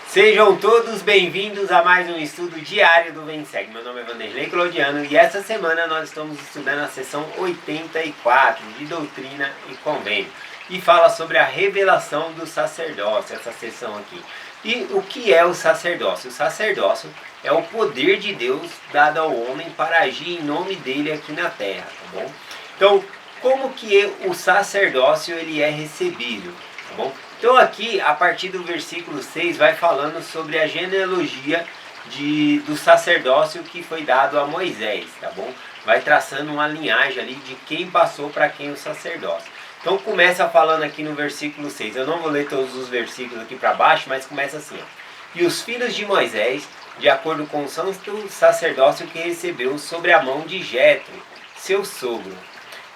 Sejam todos bem-vindos a mais um estudo diário do Vem Segue. Meu nome é Vanderlei Claudiano e essa semana nós estamos estudando a sessão 84 de Doutrina e Convênio. E fala sobre a revelação do sacerdócio, essa sessão aqui. E o que é o sacerdócio? O sacerdócio é o poder de Deus dado ao homem para agir em nome dele aqui na terra, tá bom? Então, como que o sacerdócio ele é recebido, tá bom? Então aqui, a partir do versículo 6, vai falando sobre a genealogia do sacerdócio que foi dado a Moisés, tá bom? Vai traçando uma linhagem ali de quem passou para quem o sacerdócio. Então começa falando aqui no versículo 6, eu não vou ler todos os versículos aqui para baixo, mas começa assim, ó. E os filhos de Moisés, de acordo com o santo sacerdócio que recebeu sobre a mão de Jetro, seu sogro.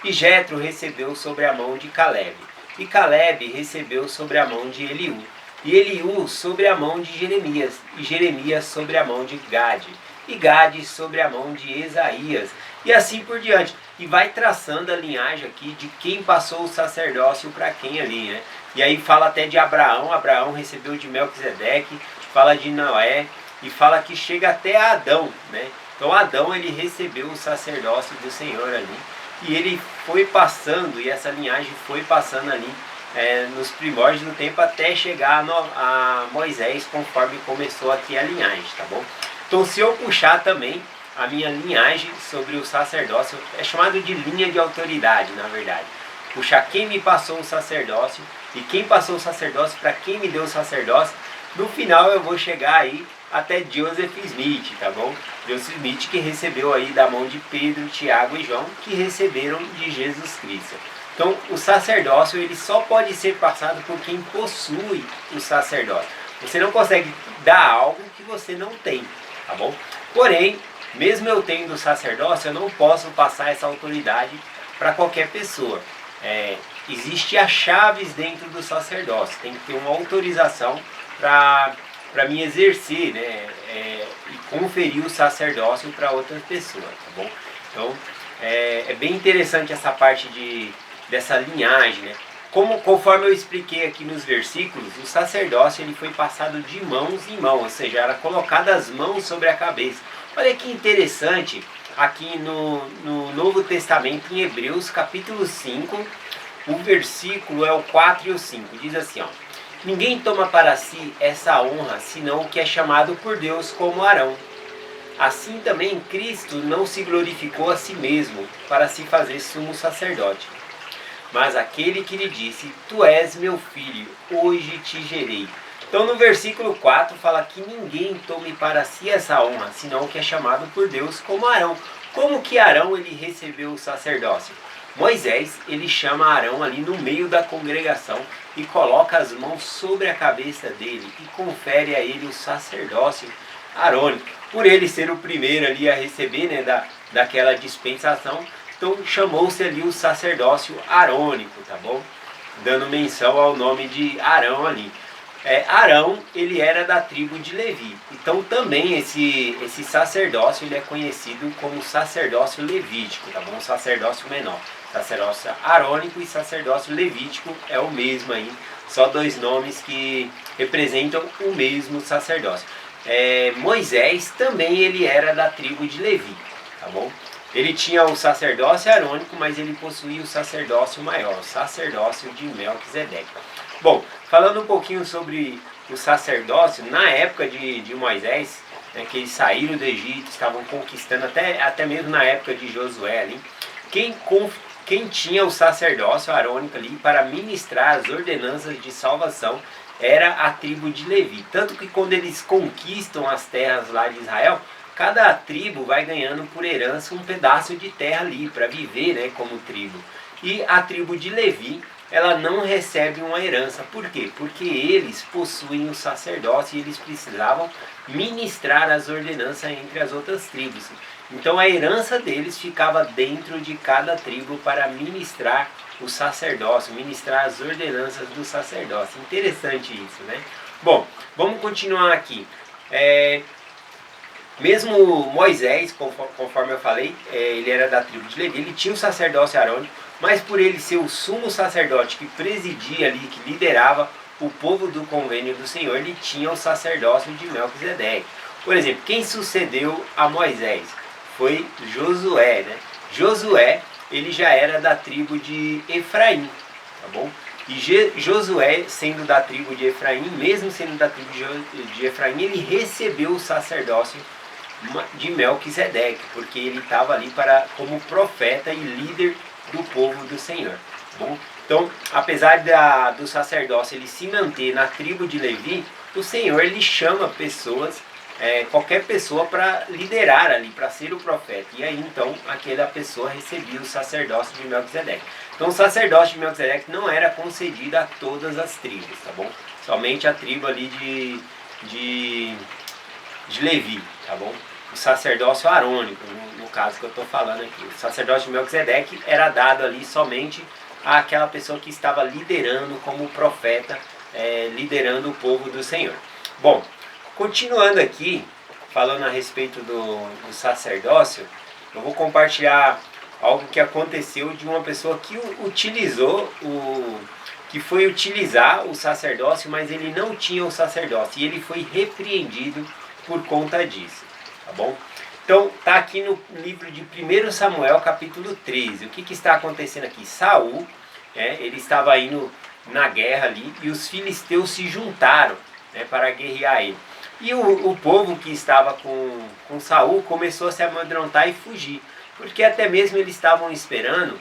E Jetro recebeu sobre a mão de Caleb. E Caleb recebeu sobre a mão de Eliú. E Eliú sobre a mão de Jeremias. E Jeremias sobre a mão de Gade. E Gade sobre a mão de Esaías. E assim por diante. E vai traçando a linhagem aqui de quem passou o sacerdócio para quem ali, né? E aí fala até de Abraão. Abraão recebeu de Melquisedeque. Fala de Noé. E fala que chega até Adão, né? Então Adão ele recebeu o sacerdócio do Senhor ali. E ele foi passando, e essa linhagem foi passando ali nos primórdios do tempo até chegar a Moisés, conforme começou aqui a linhagem, tá bom? Então se eu puxar também a minha linhagem sobre o sacerdócio, é chamado de linha de autoridade, na verdade. Puxar quem me passou o sacerdócio, e quem passou o sacerdócio para quem me deu o sacerdócio, no final eu vou chegar aí até Joseph Smith, tá bom? Joseph Smith que recebeu aí da mão de Pedro, Tiago e João, que receberam de Jesus Cristo. Então, o sacerdócio ele só pode ser passado por quem possui o sacerdócio. Você não consegue dar algo que você não tem, tá bom? Porém, mesmo eu tendo o sacerdócio, eu não posso passar essa autoridade para qualquer pessoa. Existe as chaves dentro do sacerdócio, tem que ter uma autorização para mim exercer, né, e conferir o sacerdócio para outras pessoas, tá bom? Então, é bem interessante essa parte dessa linhagem, né? Conforme eu expliquei aqui nos versículos, o sacerdócio ele foi passado de mãos em mãos, ou seja, era colocado as mãos sobre a cabeça. Olha que interessante, aqui no Novo Testamento, em Hebreus, capítulo 5, o versículo é o 4 e o 5, diz assim, ó. Ninguém toma para si essa honra, senão o que é chamado por Deus como Arão. Assim também Cristo não se glorificou a si mesmo, para se fazer sumo sacerdote. Mas aquele que lhe disse, tu és meu filho, hoje te gerei. Então no versículo 4 fala que ninguém tome para si essa honra, senão o que é chamado por Deus como Arão. Como que Arão ele recebeu o sacerdócio? Moisés, ele chama Arão ali no meio da congregação e coloca as mãos sobre a cabeça dele e confere a ele o sacerdócio arônico. Por ele ser o primeiro ali a receber, né, daquela dispensação, então chamou-se ali o sacerdócio arônico, tá bom? Dando menção ao nome de Arão ali. Arão, ele era da tribo de Levi. Então também esse sacerdócio ele é conhecido como sacerdócio levítico, tá bom? Sacerdócio menor. Sacerdócio arônico e sacerdócio levítico é o mesmo aí. Só dois nomes que representam o mesmo sacerdócio. Moisés também ele era da tribo de Levi, tá bom? Ele tinha o sacerdócio arônico, mas ele possuía o sacerdócio maior, o sacerdócio de Melquisedeque. Bom, falando um pouquinho sobre o sacerdócio, na época de Moisés, né, que eles saíram do Egito, estavam conquistando, até mesmo na época de Josué ali, quem tinha o sacerdócio arônico ali para ministrar as ordenanças de salvação era a tribo de Levi. Tanto que quando eles conquistam as terras lá de Israel, cada tribo vai ganhando por herança um pedaço de terra ali para viver, né, como tribo. E a tribo de Levi, ela não recebe uma herança. Por quê? Porque eles possuem o sacerdócio e eles precisavam ministrar as ordenanças entre as outras tribos. Então a herança deles ficava dentro de cada tribo para ministrar o sacerdócio, ministrar as ordenanças do sacerdócio. Interessante isso, né? Bom, vamos continuar aqui. Mesmo Moisés, conforme eu falei, ele era da tribo de Levi, ele tinha o sacerdócio arônico, mas por ele ser o sumo sacerdote que presidia ali, que liderava o povo do convênio do Senhor ele tinha o sacerdócio de Melquisedeque. Por exemplo, quem sucedeu a Moisés foi Josué, né? Josué, ele já era da tribo de Efraim, tá bom? E Josué, sendo da tribo de Efraim, mesmo sendo da tribo de Efraim, ele recebeu o sacerdócio de Melquisedeque, porque ele estava ali como profeta e líder do povo do Senhor. Tá bom? Então, apesar do sacerdócio ele se manter na tribo de Levi, o Senhor ele chama pessoas, qualquer pessoa para liderar ali, para ser o profeta. E aí então aquela pessoa recebia o sacerdócio de Melquisedeque. Então o sacerdócio de Melquisedeque não era concedido a todas as tribos, tá bom? Somente a tribo ali de Levi, tá bom? O sacerdócio arônico, no caso que eu estou falando aqui. O sacerdócio de Melquisedeque era dado ali somente àquela pessoa que estava liderando como profeta, liderando o povo do Senhor. Bom, continuando aqui, falando a respeito do sacerdócio, eu vou compartilhar algo que aconteceu de uma pessoa que que foi utilizar o sacerdócio, mas ele não tinha o sacerdócio e ele foi repreendido por conta disso, tá bom? Então, tá aqui no livro de 1 Samuel, capítulo 13. O que está acontecendo aqui? Saul, ele estava indo na guerra ali e os filisteus se juntaram, para guerrear ele. E o povo que estava com Saul começou a se amedrontar e fugir, porque até mesmo eles estavam esperando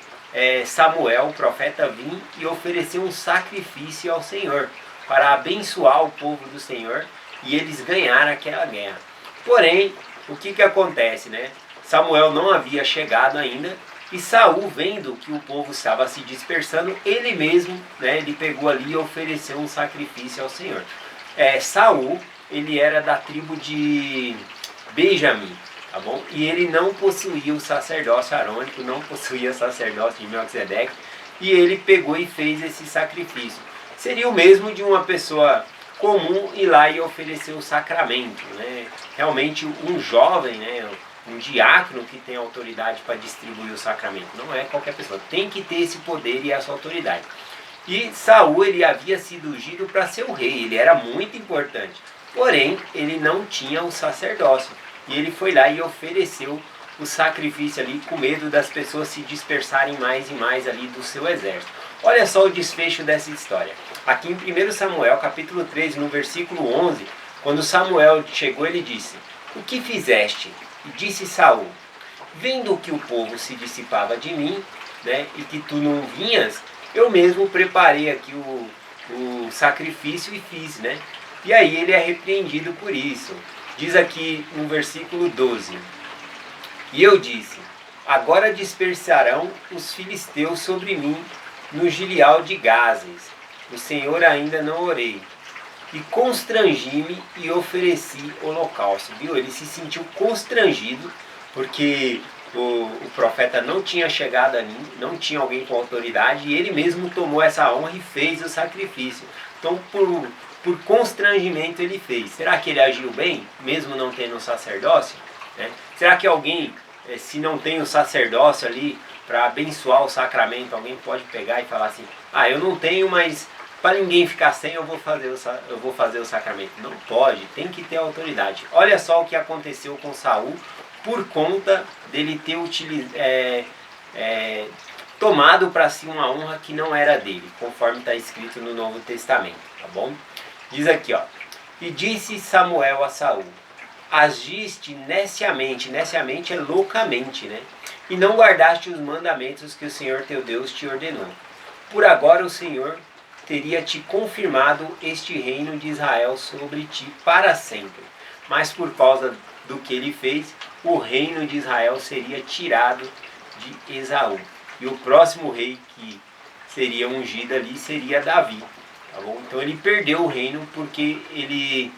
Samuel, o profeta, vir e oferecer um sacrifício ao Senhor, para abençoar o povo do Senhor e eles ganharam aquela guerra. Porém, o que acontece, né? Samuel não havia chegado ainda e Saul, vendo que o povo estava se dispersando, ele mesmo, ele pegou ali e ofereceu um sacrifício ao Senhor. Saul, ele era da tribo de Benjamim, tá bom? E ele não possuía o sacerdócio arônico, não possuía o sacerdócio de Melquisedeque, e ele pegou e fez esse sacrifício. Seria o mesmo de uma pessoa comum ir lá e oferecer o sacramento, né? Realmente um jovem, um diácono que tem autoridade para distribuir o sacramento, não é qualquer pessoa, tem que ter esse poder e essa autoridade. E Saul, ele havia sido ungido para ser o rei, ele era muito importante, porém ele não tinha o sacerdócio, e ele foi lá e ofereceu o sacrifício ali com medo das pessoas se dispersarem mais e mais ali do seu exército. Olha só o desfecho dessa história. Aqui em 1 Samuel, capítulo 13, no versículo 11, quando Samuel chegou, ele disse: "O que fizeste?" E disse Saul: "Vendo que o povo se dissipava de mim, e que tu não vinhas, eu mesmo preparei aqui o sacrifício e fiz, E aí ele é repreendido por isso. Diz aqui no versículo 12: "E eu disse: agora dispersarão os filisteus sobre mim no Gileal de Gazes. O Senhor ainda não orei. E constrangi-me e ofereci holocausto." Viu? Ele se sentiu constrangido porque o profeta não tinha chegado ali, não tinha alguém com autoridade, e ele mesmo tomou essa honra e fez o sacrifício. Então, por constrangimento ele fez. Será que ele agiu bem, mesmo não tendo o sacerdócio? Será que alguém, se não tem o sacerdócio ali para abençoar o sacramento, alguém pode pegar e falar assim: "Ah, eu não tenho, mas para ninguém ficar sem, eu vou fazer o sacramento"? Não pode, tem que ter autoridade. Olha só o que aconteceu com Saul por conta dele ter tomado para si uma honra que não era dele, conforme está escrito no Novo Testamento, tá bom? Diz aqui, ó: "E disse Samuel a Saul: agiste neciamente", neciamente é loucamente, "e não guardaste os mandamentos que o Senhor teu Deus te ordenou. Por agora o Senhor teria te confirmado este reino de Israel sobre ti para sempre. Mas por causa do que ele fez, o reino de Israel seria tirado de Esaú. E o próximo rei que seria ungido ali seria Davi." Tá bom? Então ele perdeu o reino porque ele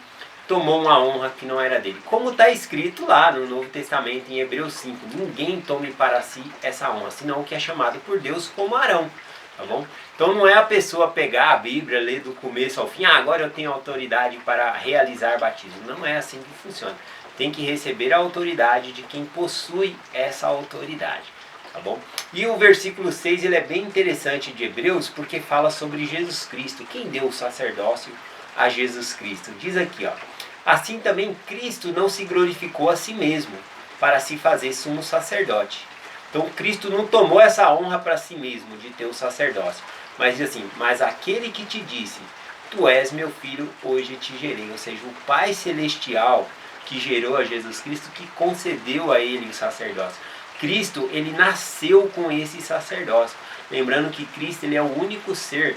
tomou uma honra que não era dele. Como está escrito lá no Novo Testamento, em Hebreus 5, ninguém tome para si essa honra, senão o que é chamado por Deus como Arão. Tá bom? Então não é a pessoa pegar a Bíblia, ler do começo ao fim: agora eu tenho autoridade para realizar batismo. Não é assim que funciona. Tem que receber a autoridade de quem possui essa autoridade. tá bom? E o versículo 6 ele é bem interessante de Hebreus porque fala sobre Jesus Cristo. Quem deu o sacerdócio a Jesus Cristo? Diz aqui, ó. Assim também Cristo não se glorificou a si mesmo para se fazer sumo sacerdote. Então Cristo não tomou essa honra para si mesmo de ter o sacerdócio. Mas diz assim, mas aquele que te disse, tu és meu filho, hoje te gerei. Ou seja, o Pai Celestial que gerou a Jesus Cristo, que concedeu a ele o sacerdócio. Cristo, ele nasceu com esse sacerdócio. Lembrando que Cristo ele é o único ser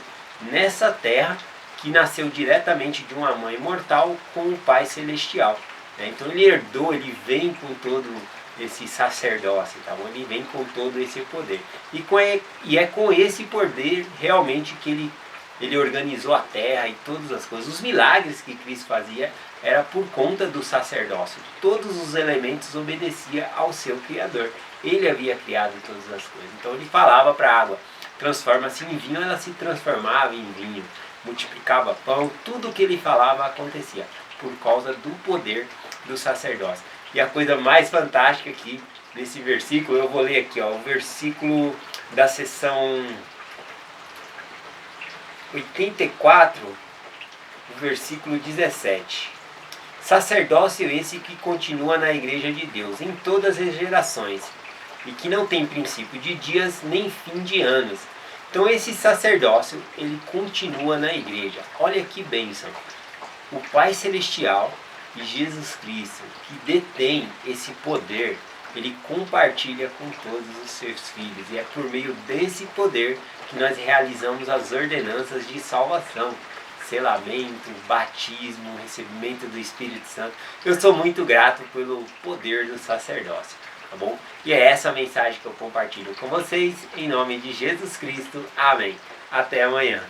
nessa terra que nasceu diretamente de uma mãe mortal com o Pai Celestial. Então ele herdou, ele vem com todo esse sacerdócio, tá bom? Ele vem com todo esse poder. E é com esse poder realmente que ele organizou a terra e todas as coisas. Os milagres que Cristo fazia era por conta do sacerdócio. Todos os elementos obedeciam ao seu Criador. Ele havia criado todas as coisas. Então ele falava para a água, transforma-se em vinho, ela se transformava em vinho. Multiplicava pão, tudo que ele falava acontecia, por causa do poder do sacerdócio. E a coisa mais fantástica aqui, nesse versículo, eu vou ler aqui, ó, o versículo da seção 84, o versículo 17. Sacerdócio esse que continua na igreja de Deus, em todas as gerações, e que não tem princípio de dias, nem fim de anos. Então esse sacerdócio, ele continua na igreja. Olha que bênção. O Pai Celestial e Jesus Cristo, que detém esse poder, ele compartilha com todos os seus filhos. E é por meio desse poder que nós realizamos as ordenanças de salvação. Selamento, batismo, recebimento do Espírito Santo. Eu sou muito grato pelo poder do sacerdócio, tá bom? E é essa a mensagem que eu compartilho com vocês, em nome de Jesus Cristo. Amém. Até amanhã.